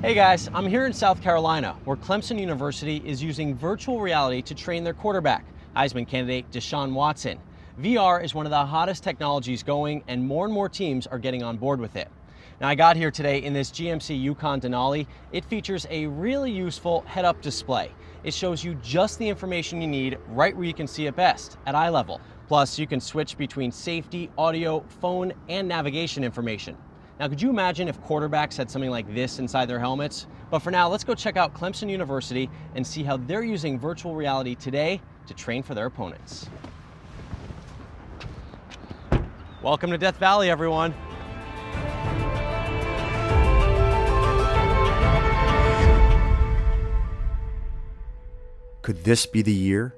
Hey guys, I'm here in South Carolina, where Clemson University is using virtual reality to train their quarterback, Heisman candidate Deshaun Watson. VR is one of the hottest technologies going, and more teams are getting on board with it. Now, I got here today in this GMC Yukon Denali. It features a really useful head-up display. It shows you just the information you need right where you can see it best, at eye level. Plus, you can switch between safety, audio, phone, and navigation information. Now, could you imagine if quarterbacks had something like this inside their helmets? But for now, let's go check out Clemson University and see how they're using virtual reality today to train for their opponents. Welcome to Death Valley, everyone. Could this be the year?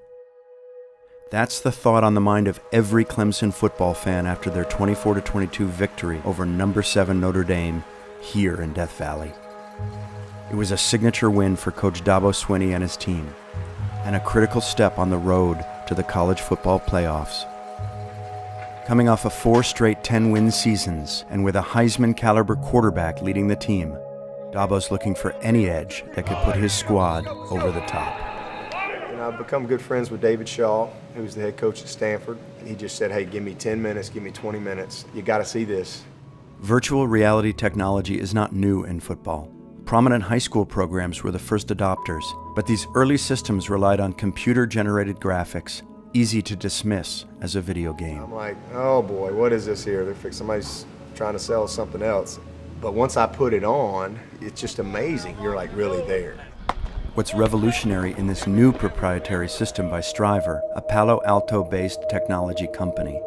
That's the thought on the mind of every Clemson football fan after their 24-22 victory over number 7 Notre Dame here in Death Valley. It was a signature win for Coach Dabo Swinney and his team, and a critical step on the road to the college football playoffs. Coming off of 4 straight 10-win seasons, and with a Heisman-caliber quarterback leading the team, Dabo's looking for any edge that could put his squad over the top. I've become good friends with David Shaw, who's the head coach at Stanford. He just said, hey, give me 10 minutes, give me 20 minutes. You got to see this. Virtual reality technology is not new in football. Prominent high school programs were the first adopters, but these early systems relied on computer-generated graphics, easy to dismiss as a video game. I'm like, oh boy, what is this here? Somebody's trying to sell something else. But once I put it on, it's just amazing. You're like really there. What's revolutionary in this new proprietary system by Striver, a Palo Alto-based technology company,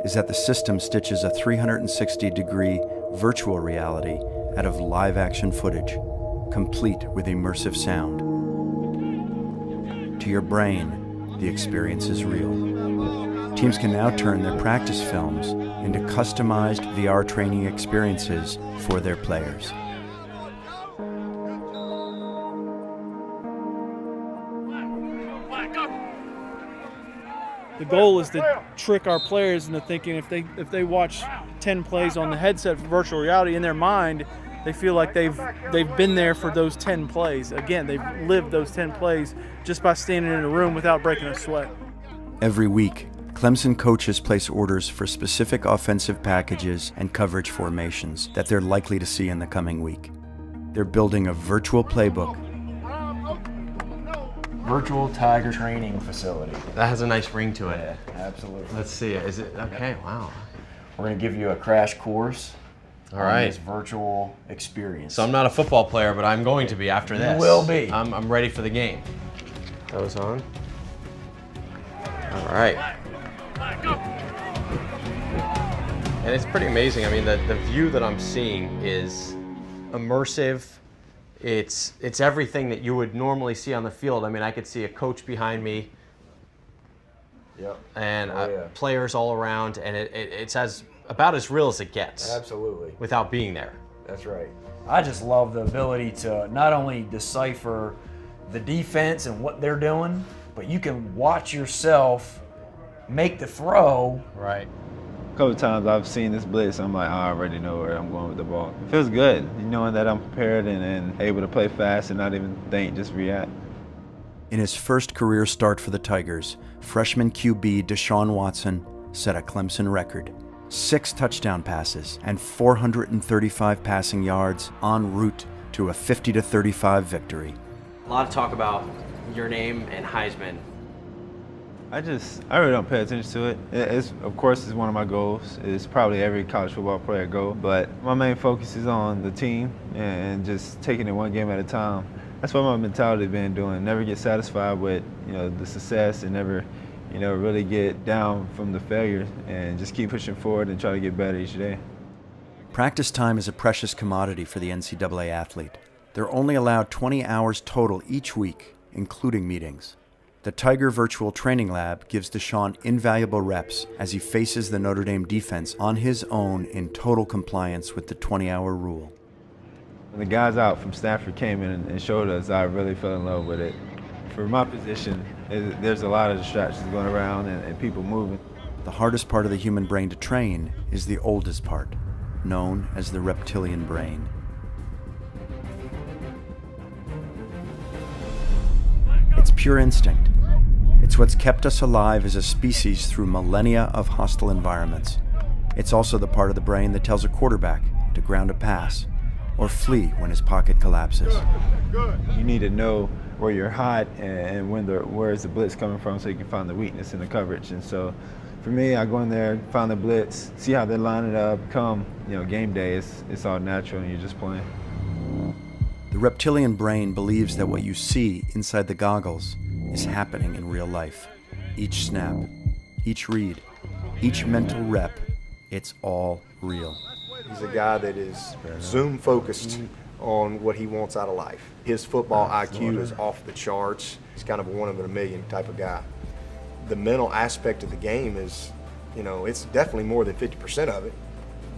is that the system stitches a 360-degree virtual reality out of live-action footage, complete with immersive sound. To your brain, the experience is real. Teams can now turn their practice films into customized VR training experiences for their players. The goal is to trick our players into thinking if they watch 10 plays on the headset for virtual reality, in their mind, they feel like they've been there for those 10 plays. Again, they've lived those 10 plays just by standing in a room without breaking a sweat. Every week, Clemson coaches place orders for specific offensive packages and coverage formations that they're likely to see in the coming week. They're building a virtual playbook. Virtual Tiger training facility. That has a nice ring to it. Yeah, absolutely. Let's see it. Is it okay? Wow. We're going to give you a crash course. All right. This virtual experience. So I'm not a football player, but I'm going to be after this. You will be. I'm ready for the game. That was on. All right. And it's pretty amazing. I mean, the view that I'm seeing is immersive. It's everything that you would normally see on the field. I mean, I could see a coach behind me. Yep. And players all around, and it's about as real as it gets. Absolutely. Without being there. That's right. I just love the ability to not only decipher the defense and what they're doing, but you can watch yourself make the throw. Right. A couple of times I've seen this blitz, I'm like, I already know where I'm going with the ball. It feels good, knowing that I'm prepared and able to play fast and not even think, just react. In his first career start for the Tigers, freshman QB Deshaun Watson set a Clemson record. 6 touchdown passes and 435 passing yards en route to a 50-35 victory. A lot of talk about your name and Heisman. I really don't pay attention to it. Of course, it's one of my goals. It's probably every college football player goal, but my main focus is on the team and just taking it one game at a time. That's what my mentality has been doing. Never get satisfied with the success and never really get down from the failure and just keep pushing forward and try to get better each day. Practice time is a precious commodity for the NCAA athlete. They're only allowed 20 hours total each week, including meetings. The Tiger Virtual Training Lab gives Deshaun invaluable reps as he faces the Notre Dame defense on his own in total compliance with the 20-hour rule. When the guys out from Stanford came in and showed us, I really fell in love with it. For my position, there's a lot of distractions going around and people moving. The hardest part of the human brain to train is the oldest part, known as the reptilian brain. It's pure instinct. It's what's kept us alive as a species through millennia of hostile environments. It's also the part of the brain that tells a quarterback to ground a pass or flee when his pocket collapses. You need to know where you're hot and where is the blitz coming from so you can find the weakness in the coverage. And so for me, I go in there, find the blitz, see how they're lining up. Come, game day, it's all natural and you're just playing. The reptilian brain believes that what you see inside the goggles is happening in real life. Each snap, each read, each mental rep, it's all real. He's a guy that is zoom focused on what he wants out of life. His football IQ is off the charts. He's kind of a one in a million type of guy. The mental aspect of the game is, it's definitely more than 50% of it.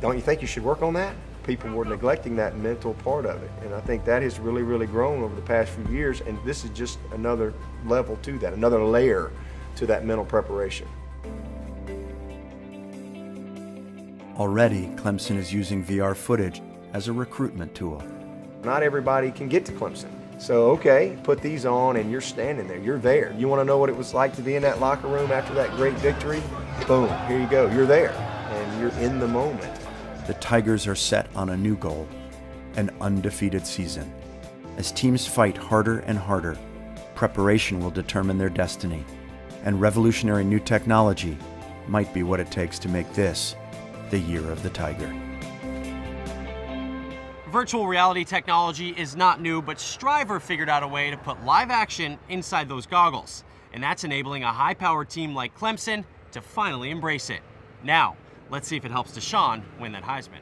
Don't you think you should work on that? People were neglecting that mental part of it. And I think that has really, really grown over the past few years. And this is just another level to that, another layer to that mental preparation. Already, Clemson is using VR footage as a recruitment tool. Not everybody can get to Clemson. So, okay, put these on and you're standing there. You're there. You want to know what it was like to be in that locker room after that great victory? Boom, here you go. You're there and you're in the moment. The Tigers are set on a new goal, an undefeated season. As teams fight harder and harder, preparation will determine their destiny, and revolutionary new technology might be what it takes to make this the year of the Tiger. Virtual reality technology is not new, but Striver figured out a way to put live action inside those goggles. And that's enabling a high-powered team like Clemson to finally embrace it. Now, let's see if it helps Deshaun win that Heisman.